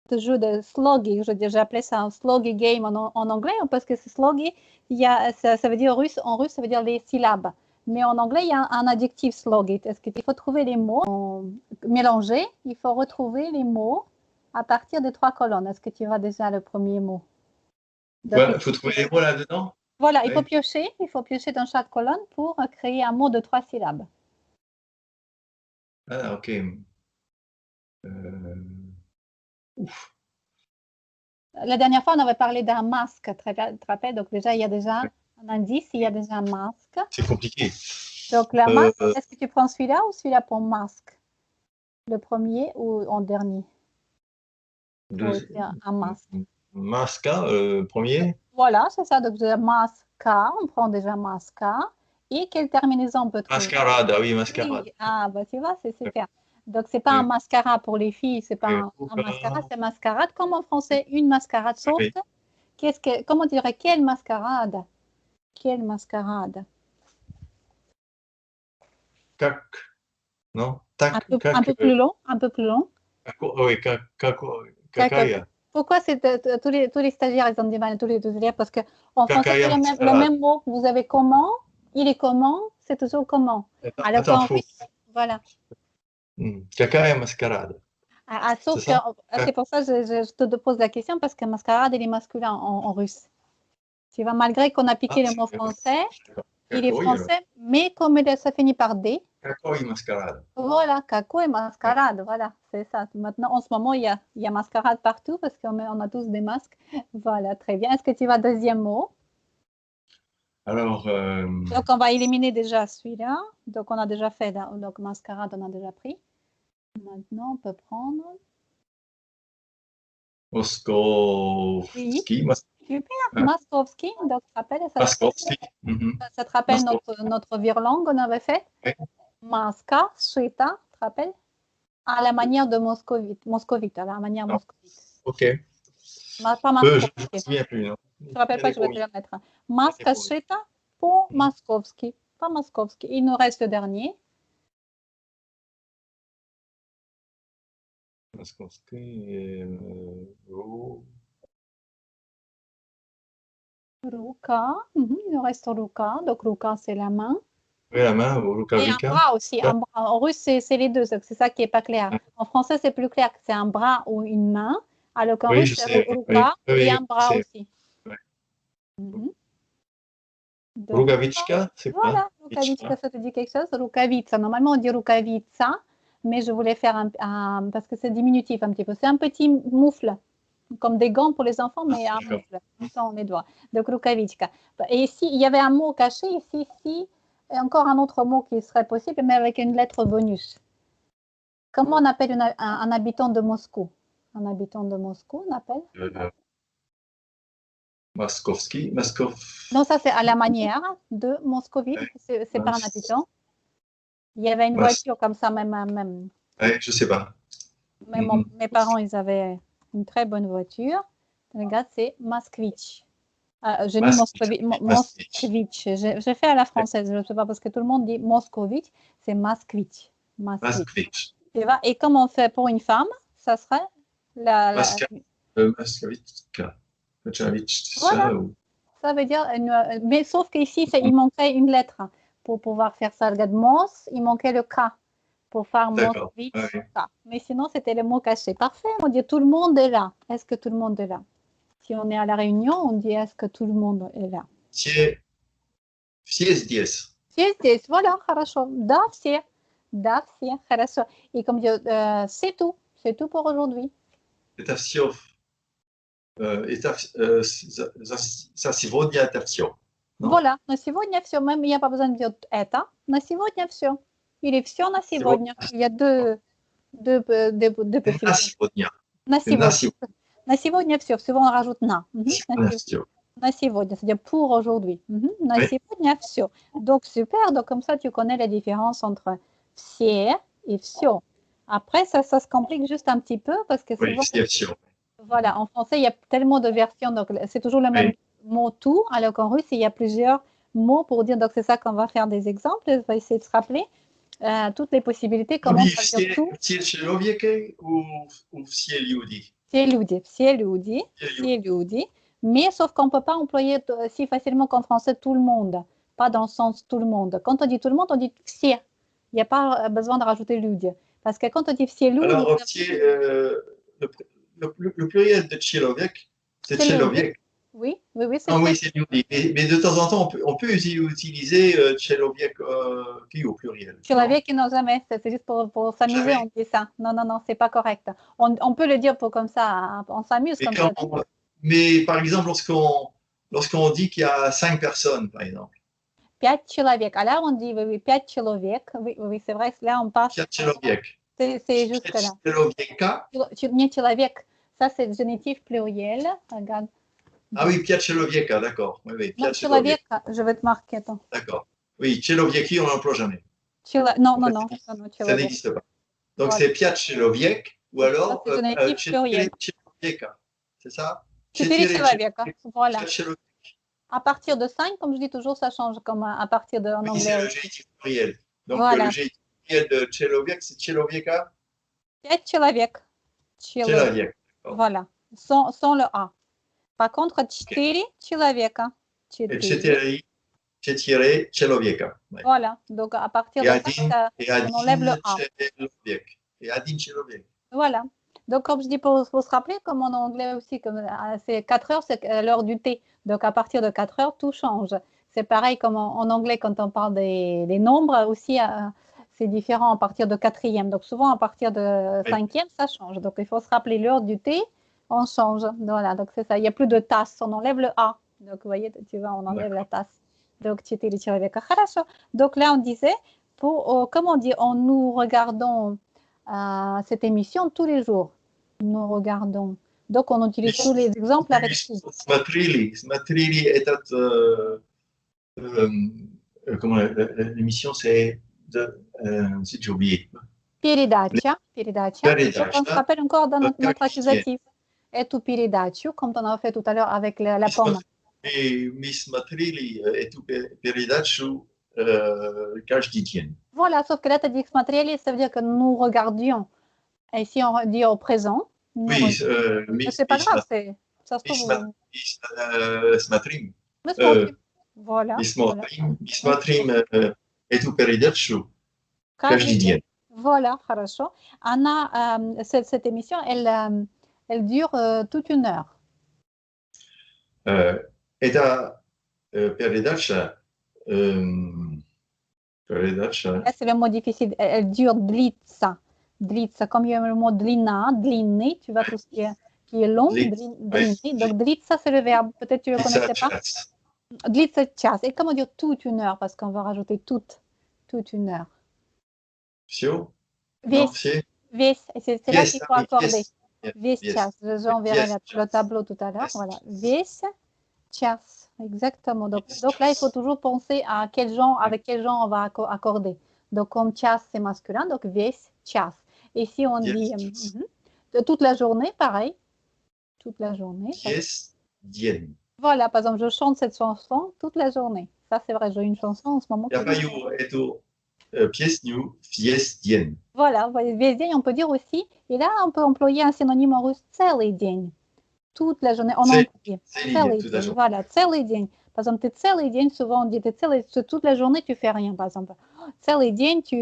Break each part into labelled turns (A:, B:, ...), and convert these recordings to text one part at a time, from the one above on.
A: de jeu de slogi, j'ai appelé ça un slogi game en anglais, parce que ce slogi, ça veut dire en russe, ça veut dire les syllabes. Mais en anglais, il y a un adjectif slogi. Est-ce qu'il faut trouver les mots mélangés? Il faut retrouver les mots à partir des 3 colonnes. Est-ce que tu vois déjà le premier mot?
B: Ouais, il faut trouver les mots là-dedans.
A: Voilà, il faut piocher dans chaque colonne pour créer un mot de 3 syllabes.
B: Ah, ok. Ouf.
A: La dernière fois, on avait parlé d'un masque, tu te rappelles? Donc déjà, il y a déjà un indice, il y a déjà un masque.
B: C'est compliqué.
A: Donc la masque, est-ce que tu prends celui-là ou celui-là pour masque? Le premier ou en dernier? Un masque.
B: Masca, premier.
A: Voilà, c'est ça. Donc masca, on prend déjà masca. Et quelle terminaison on peut trouver?
B: Mascarade, ah oui, mascarade.
A: Oui. Ah, bah tu vois, c'est super. Donc c'est pas un mascara pour les filles, c'est pas un mascara, c'est mascarade. Comme en français, une mascarade saute. Oui. Comment on dirait quelle mascarade? Quelle mascarade?
B: Cac, non? Tac,
A: Un peu plus long, un peu plus long.
B: Oui, cacaïa.
A: Pourquoi tous les stagiaires, ils ont du mal, tous les stagiaires, parce qu'en français, c'est le même mot. Vous avez comment, il est comment, c'est toujours comment. Alors qu'en russe, voilà.
B: Cacaïa mascarade.
A: Sauf que c'est pour ça que je te pose la question, parce que mascarade, il est masculin en russe. Tu vois, malgré qu'on a piqué le mot français, il est français, mais comme ça finit par D.
B: Caco et mascarade.
A: Voilà, caco et mascarade, voilà, c'est ça. Maintenant, en ce moment, il y a mascarade partout parce qu'on a tous des masques. Voilà, très bien. Est-ce que tu vas deuxième mot?
B: Alors.
A: Donc, on va éliminer déjà celui-là. Donc, on a déjà fait, donc mascarade, on a déjà pris. Maintenant, on peut prendre.
B: Moskovski.
A: Super, Moskovski. Donc, tu te rappelles, ça te rappelle notre virlangue qu'on avait fait? Maska, Shita, tu te rappelles? À la manière de moscovite, à la manière moscovite.
B: Ok.
A: Pas moscovite.
B: Je ne me souviens plus. Non.
A: Je ne te rappelle pas, je vais te le mettre. Maska, Shita, pour Moskovski. Pas Moskovski. Il nous reste le dernier.
B: Moskovski,
A: Ruka. Il nous reste Ruka. Donc, Ruka, c'est la main.
B: Oui, la main,
A: Et un bras aussi. Un bras. En russe, c'est les deux. C'est ça qui n'est pas clair. En français, c'est plus clair que c'est un bras ou une main. Alors qu'en russe, c'est Ruka et un bras aussi.
B: Rukavichka, c'est quoi?
A: Voilà, Rukavichka, ça te dit quelque chose? Rukavica. Normalement, on dit Rukavica, mais je voulais faire parce que c'est diminutif un petit peu. C'est un petit moufle, comme des gants pour les enfants, mais un moufle dans les doigts. Donc, Rukavichka. Et ici, il y avait un mot caché, ici, et encore un autre mot qui serait possible, mais avec une lettre bonus. Comment on appelle un habitant de Moscou? Un habitant de Moscou, on appelle?
B: Moskovski,
A: Non, ça c'est à la manière de moscovite, c'est pas un habitant. Il y avait une voiture comme ça, même.
B: Oui, je sais pas.
A: Mes parents, ils avaient une très bonne voiture. Regarde, c'est Moskvitch. J'ai mis Moskvitch. J'ai fait à la française, je ne sais pas, parce que tout le monde dit Moscovitch, c'est Moskvitch.
B: Moskvitch.
A: Et comment on fait pour une femme? Ça serait
B: Moskvitchka.
A: Voilà. Ça veut dire, mais sauf qu'ici, il manquait une lettre pour pouvoir faire ça. Regarde, Mos, il manquait le K pour faire Moskvitch. Mais sinon, c'était le mot caché. Parfait, on dit tout le monde est là. Est-ce que tout le monde est là? Si on est à la réunion, on dit est-ce que tout le monde est là?
B: Все здесь.
A: Все здесь, voilà, хорошо. Да, все. Да, все, хорошо. Et comme dire, c'est tout pour aujourd'hui.
B: Это все. За сегодня это все.
A: Voilà, на сегодня все. Même il n'y a pas besoin de dire это. На сегодня все. Или все на сегодня. Il y a deux possibilités.
B: На сегодня.
A: На сегодня все. Souvent on rajoute на. На сегодня, c'est-à-dire pour aujourd'hui. На сегодня все. Donc super. Donc comme ça tu connais la différence entre все et все. Après ça se complique juste un petit peu parce que souvent. Voilà, en français il y a tellement de versions. Donc c'est toujours le même mot tout, alors qu'en russe, il y a plusieurs mots pour dire, donc c'est ça qu'on va faire des exemples, on va essayer de se rappeler toutes les possibilités, comment
B: dire tout. Все человеки ou все люди?
A: Все люди. Mais sauf qu'on ne peut pas employer si facilement qu'en français tout le monde, pas dans le sens tout le monde. Quand on dit tout le monde, on dit все. Il n'y a pas besoin de rajouter люди. Parce que quand on dit все люди...
B: Alors, le pluriel de человек, c'est человек.
A: Oui, c'est
B: oui, c'est люди. Mais de temps en temps, on peut utiliser человек qui au pluriel.
A: Человеки, non, jamais. C'est juste pour s'amuser, on dit ça. Non, c'est pas correct. On peut le dire comme ça, on s'amuse comme ça.
B: Mais par exemple, lorsqu'on dit qu'il y a 5 personnes, par exemple.
A: 5 человек. А là, on dit 5 человек. Oui, c'est vrai. Là, on passe.
B: 5 человек.
A: C'est juste là.
B: Человека.
A: Не человек. Ça, c'est le génitif pluriel. Regarde.
B: Ah oui, 5 человека, d'accord. Oui,
A: 5 человека. Je vais te marquer. Attends.
B: D'accord. Oui, человеки, on n'emploie jamais.
A: Non.
B: Ça n'existe pas. Donc, c'est 5 человек ou alors 4 человека. C'est ça?
A: 4 человека. Voilà. À partir de 5, comme je dis toujours, ça change comme à partir de en anglais.
B: C'est le génitif pluriel. Donc, le génitif pluriel de человек, c'est человека.
A: 5 человек.
B: Человек.
A: Voilà. Sans le A. Par contre, 4 человека.
B: 4 человека.
A: Voilà. Donc, à partir de 5, on enlève le A.
B: Et один человек.
A: Voilà. Donc, comme je dis, pour se rappeler, comme en anglais aussi, c'est 4 heures, c'est l'heure du thé. Donc, à partir de 4 heures, tout change. C'est pareil comme en anglais, quand on parle des nombres aussi, c'est différent à partir de 4e. Donc, souvent, à partir de 5e, ça change. Donc, il faut se rappeler l'heure du thé, on change. Voilà, donc c'est ça. Il n'y a plus de tasse, on enlève le A. Donc, vous voyez, tu vois, on enlève la tasse. Donc, четыре человека. Хорошо. Donc, là, on disait, comme on dit, nous regardons cette émission tous les jours. Nous regardons. Donc, on utilise tous les exemples avec qui?
B: Смотрели этот, comment l'émission, c'est j'ai oublié.
A: Передача. Donc, on se rappelle encore dans notre accusatif. Эту передачу, comme on a fait tout à l'heure avec la pomme.
B: Мы смотрели эту передачу каждый день.
A: Voilà, sauf que là, tu as dit que смотрели, ça veut dire que nous regardions. Et si on dit au présent,
B: oui,
A: c'est pas grave, ça se trouve.
B: Смотрим.
A: Voilà.
B: Мы смотрим эту передачу каждый день.
A: Voilà, хорошо. Anna, cette émission, elle dure toute une heure.
B: Это передача.
A: C'est le mot difficile. Elle dure длится. Длится, comme il y a le mot длина, длинный, tu vois tout ce qui est long, длинный. Donc длится, c'est le verbe. Peut-être tu ne le connaissais pas. Длится час. Et comment dire toute une heure, parce qu'on va rajouter toute une heure.
B: Все?
A: Весь. C'est là qu'il faut accorder. Весь час. J'enverrai le tableau tout à l'heure. Voilà. Весь час. Exactement. Donc là, il faut toujours penser à avec quel genre on va accorder. Donc, comme час, c'est masculin, donc весь час. Et si on dit toute la journée, pareil. Toute la journée.
B: Весь день.
A: Voilà, par exemple, je chante cette chanson toute la journée. Ça, c'est vrai, j'ai une chanson en ce moment.
B: Я пою эту песню весь день.
A: Voilà, vous voyez, весь день, on peut dire aussi. Et là, on peut employer un synonyme en russe, целый день. Toute la journée, en anglais. Целый день, voilà, целый день. Par exemple, t'es целый день, souvent on dit toute la journée, tu fais rien, par exemple. Целый день, tu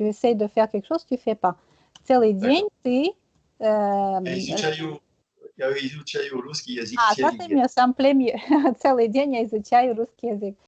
A: essaies de faire quelque chose, tu fais pas. Целый день, ты...
B: Я изучаю русский язык.
A: Ça c'est mieux, ça me plaît mieux. Целый день я изучаю русский язык.